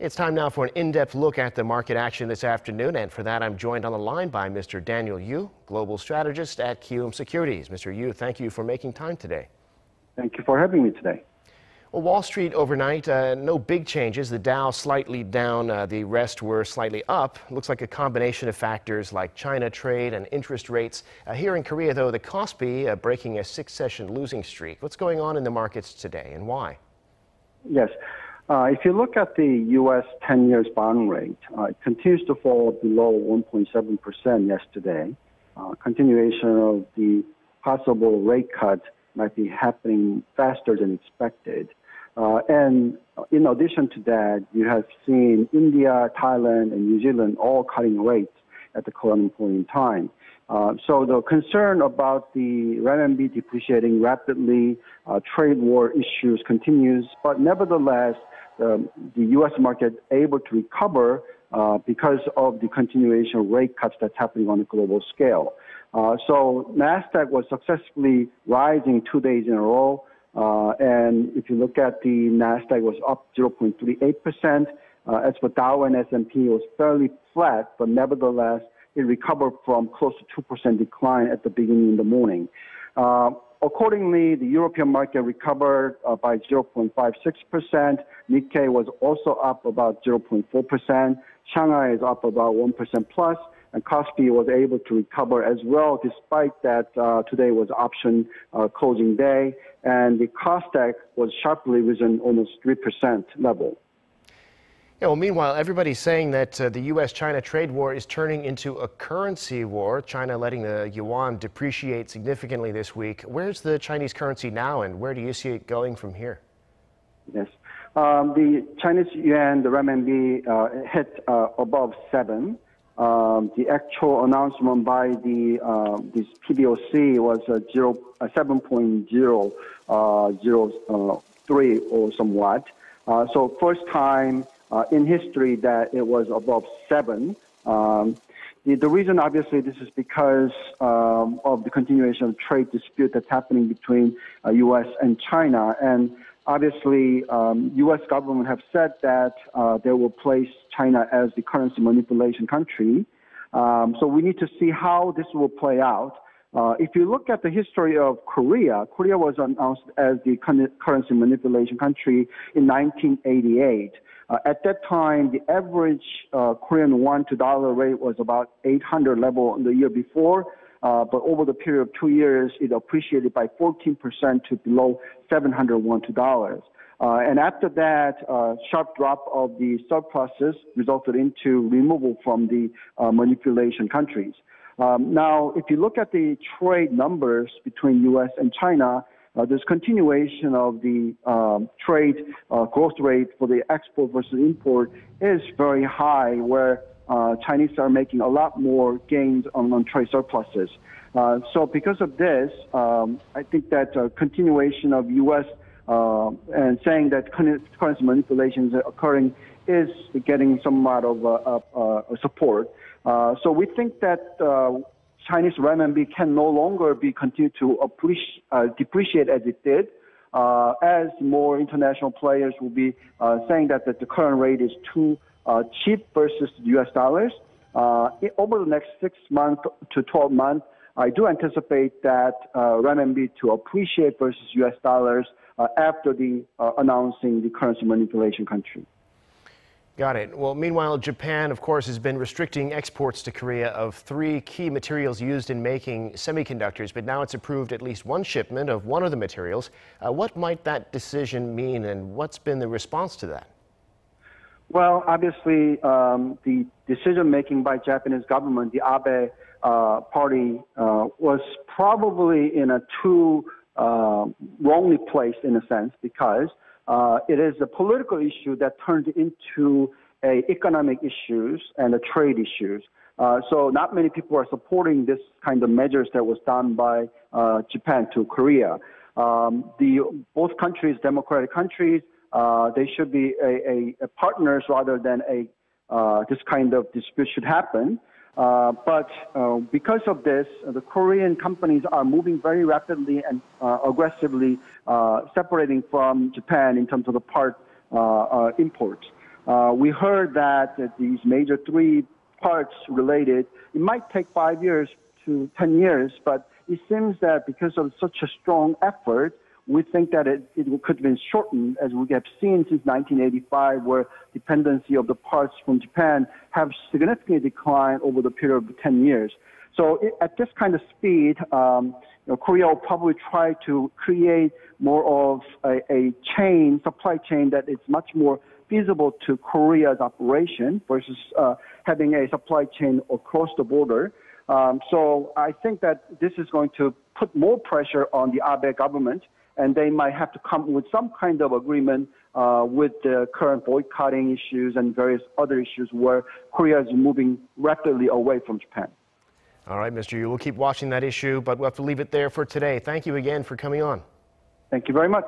It's time now for an in-depth look at the market action this afternoon, and for that I'm joined on the line by Mr. Daniel Yu, global strategist at Kiwoom Securities. Mr. Yu, thank you for making time today. Thank you for having me today. Well, Wall Street overnight, no big changes. The Dow slightly down, the rest were slightly up. Looks like a combination of factors like China trade and interest rates. Here in Korea, though, the Kospi breaking a 6-session losing streak. What's going on in the markets today and why? Yes. If you look at the U.S. 10-year bond rate, it continues to fall below 1.7% yesterday. Continuation of the possible rate cut might be happening faster than expected. And in addition to that, you have seen India, Thailand, and New Zealand all cutting rates at the current point in time. So the concern about the renminbi depreciating rapidly, trade war issues continues, but nevertheless, the U.S. market able to recover because of the continuation of rate cuts that's happening on a global scale. So NASDAQ was successfully rising 2 days in a row. And if you look at the NASDAQ was up 0.38%. As for Dow and S&P, it was fairly flat, but nevertheless, it recovered from close to 2% decline at the beginning of the morning. Accordingly, the European market recovered by 0.56%. Nikkei was also up about 0.4%. Shanghai is up about 1% plus. And Kospi was able to recover as well, despite that today was option closing day. And the KOSDAQ was sharply risen almost 3% level. Yeah, well, meanwhile, everybody's saying that the U.S. China trade war is turning into a currency war. China letting the yuan depreciate significantly this week. Where's the Chinese currency now, and where do you see it going from here? Yes. The Chinese yuan, the renminbi, hit above 7. The actual announcement by this PBOC was 7.003 or somewhat. So first time in history that it was above 7. The reason, obviously, this is because of the continuation of trade dispute that's happening between U.S. and China. And obviously, U.S. government have said that they will place China as the currency manipulation country. So we need to see how this will play out. If you look at the history of Korea, Korea was announced as the currency manipulation country in 1988. At that time, the average Korean won to dollar rate was about 800 level the year before. But over the period of 2 years, it appreciated by 14% to below 700 won to dollars. And after that, sharp drop of the surpluses resulted into removal from the manipulation countries. Now, if you look at the trade numbers between U.S. and China, there's continuation of the trade growth rate for the export versus import is very high, where Chinese are making a lot more gains on trade surpluses. So because of this, I think that continuation of U.S. And saying that currency manipulation is occurring is getting somewhat of support. So we think that Chinese renminbi can no longer be continued to depreciate as it did, as more international players will be saying that the current rate is too cheap versus U.S. dollars. Over the next 6 months to 12 months, I do anticipate that renminbi to appreciate versus U.S. dollars after the announcing the currency manipulation country. Got it. Well, meanwhile, Japan, of course, has been restricting exports to Korea of 3 key materials used in making semiconductors, but now it's approved at least one shipment of one of the materials. What might that decision mean, and what's been the response to that? Well, obviously, the decision-making by Japanese government, the Abe party, was probably in a too wrongly placed in a sense, because it is a political issue that turned into economic issues and trade issues. So not many people are supporting this kind of measures that was done by Japan to Korea. Both countries, democratic countries, they should be a partners rather than this kind of dispute should happen. But because of this, the Korean companies are moving very rapidly and aggressively separating from Japan in terms of the part imports. We heard that these major three parts related, it might take 5 years to 10 years, but it seems that because of such a strong effort, we think that it could have been shortened, as we have seen since 1985, where dependency of the parts from Japan have significantly declined over the period of 10 years. So at this kind of speed, Korea will probably try to create more of a supply chain that is much more feasible to Korea's operation versus having a supply chain across the border. So I think that this is going to put more pressure on the Abe government, and they might have to come with some kind of agreement with the current boycotting issues and various other issues where Korea is moving rapidly away from Japan. All right, Mr. Yu, we'll keep watching that issue, but we'll have to leave it there for today. Thank you again for coming on. Thank you very much.